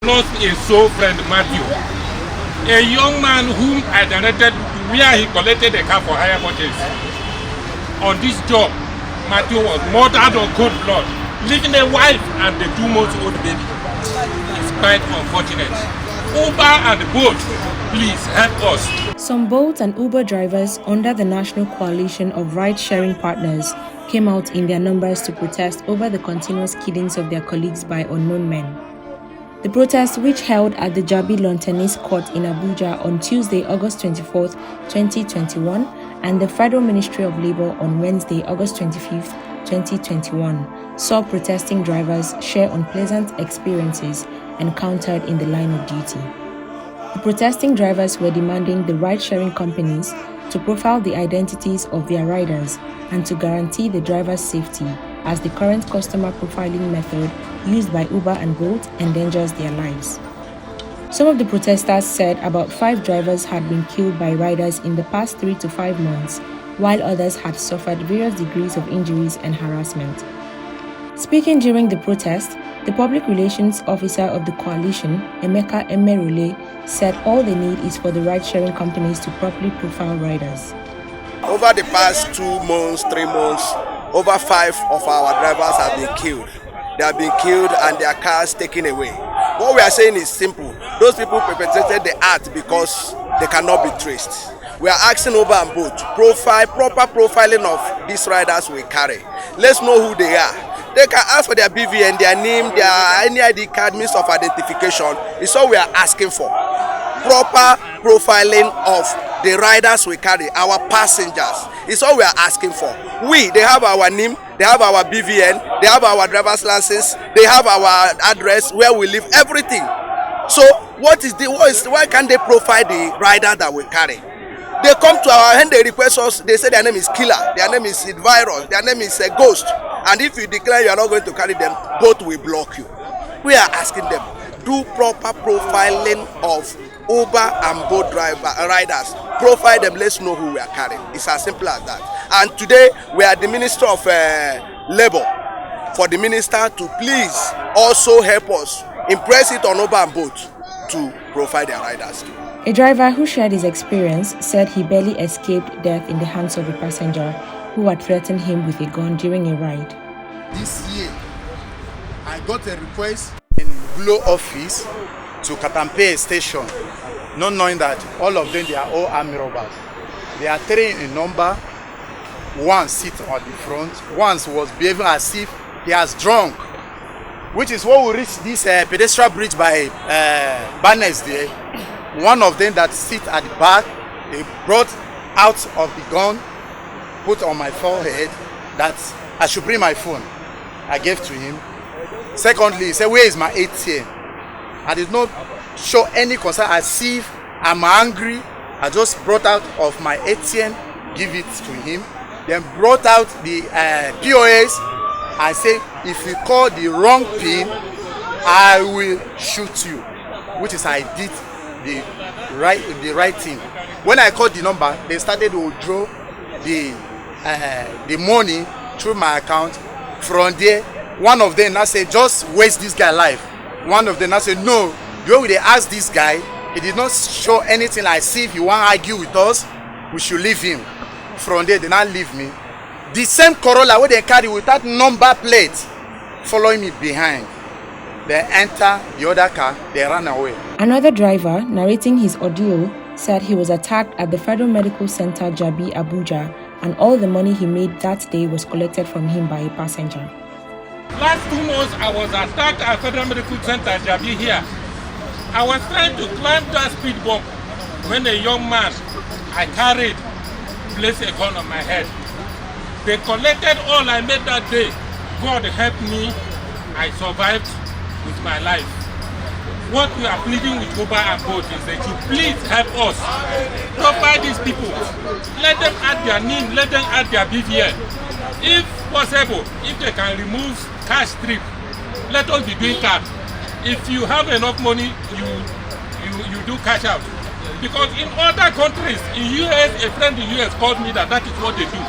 lost a sole friend, Matthew, a young man whom I directed to where he collected a car for hire purchase. On this job, Matthew was murdered on cold blood, leaving a wife and a 2-month-old baby. It's quite unfortunate. Uber and Bolt, please help us. Some Bolt and Uber drivers under the National Coalition of Ride-Sharing Partners came out in their numbers to protest over the continuous killings of their colleagues by unknown men. The protest, which held at the Jabi Lawn Tennis Court in Abuja on Tuesday, August 24, 2021, and the Federal Ministry of Labour on Wednesday, August 25, 2021, saw protesting drivers share unpleasant experiences encountered in the line of duty. The protesting drivers were demanding the ride-sharing companies to profile the identities of their riders and to guarantee the drivers' safety, as the current customer profiling method used by Uber and Bolt endangers their lives. Some of the protesters said about 5 drivers had been killed by riders in the past 3 to 5 months, while others had suffered various degrees of injuries and harassment. Speaking during the protest, the public relations officer of the coalition, Emeka Emerule, said all they need is for the ride-sharing companies to properly profile riders. Over the past 2 months, 3 months, over 5 of our drivers have been killed. They have been killed and their cars taken away. What we are saying is simple. Those people perpetrated the act because they cannot be traced. We are asking Uber and Bolt proper profiling of these riders we carry. Let's know who they are. They can ask for their BVN, their name, their any ID card, means of identification. It's all we are asking for. Proper profiling of the riders we carry, our passengers. It's all we are asking for. They have our name, they have our BVN, they have our driver's license, they have our address, where we live, everything. So why can't they profile the rider that we carry? They come to our hand, they request us, they say their name is Killer, their name is Virus, their name is Ghost. And if you declare you are not going to carry them, both will block you. We are asking them, do proper profiling of Uber and Bolt riders. Profile them, let's know who we are carrying. It's as simple as that. And today, we are the Minister of Labour, for the minister to please also help us impress it on Uber and Bolt to profile their riders too. A driver who shared his experience said he barely escaped death in the hands of a passenger who had threatened him with a gun during a ride. This year, I got a request in Glo office to Katampe station, not knowing that all of them, they are all army robbers. They are 3 in number. One sit on the front. One was behaving as if he has drunk, which is when we reached this pedestrian bridge by Barnes there. One of them that sit at the back, they brought out of the gun, put on my forehead that I should bring my phone. I gave to him. Secondly, he said, where is my ATM? I did not show any concern as if I'm angry. I just brought out of my ATM, give it to him. Then brought out the POS. I said, if you call the wrong PIN, I will shoot you. Which is I did the right thing. When I called the number, they started to withdraw the money through my account. From there, one of them now said, just waste this guy life. One of them now said, no, the way they asked this guy, he did not show anything like, see, if you want to argue with us, we should leave him. From there, they now leave me. The same Corolla where they carry with that number plate following me behind. They enter the other car, they ran away. Another driver, narrating his ordeal, said he was attacked at the Federal Medical Center Jabi, Abuja, and all the money he made that day was collected from him by a passenger. Last 2 months, I was attacked at Federal Medical Center Jabi here. I was trying to climb that speed bump when a young man I carried placed a gun on my head. They collected all I made that day. God helped me. I survived with my life. What we are pleading with Uber and Bolt is that you please help us. Profile these people. Let them add their name, let them add their BVN. If possible, if they can remove cash strip, let us be doing that. If you have enough money, you do cash out. Because in other countries, in US, a friend in US called me that is what they do.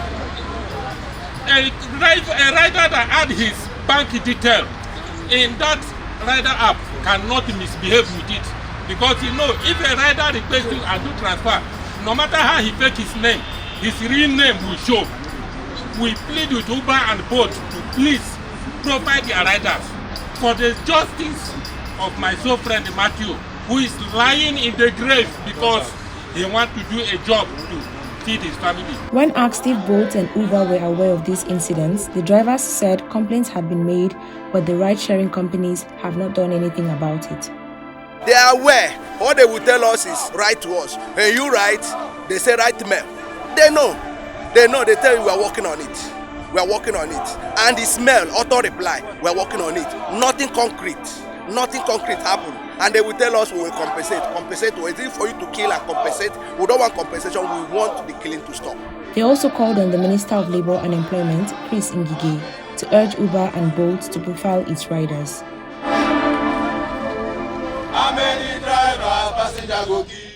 A rider that had his bank detail in that rider app cannot misbehave with it. Because you know, if a rider requests you and do transfer, no matter how he fake his name, his real name will show. We plead with Uber and Bolt to please provide their riders for the justice of my soul friend Matthew, who is lying in the grave because he wants to do a job to feed his family. When asked if Bolt and Uber were aware of these incidents, the drivers said complaints had been made, but the ride-sharing companies have not done anything about it. They are aware. All they will tell us is write to us. When you write, they say write mail. They know. They know. They tell you we are working on it. We are working on it. And the smell, auto reply, we are working on it. Nothing concrete. Nothing concrete happened. And they will tell us we will compensate. Compensate. Is it for you to kill and compensate? We don't want compensation. We want the killing to stop. They also called on the Minister of Labour and Employment, Chris Ngige, to urge Uber and Bolt to profile its riders. How many drivers, passenger go give?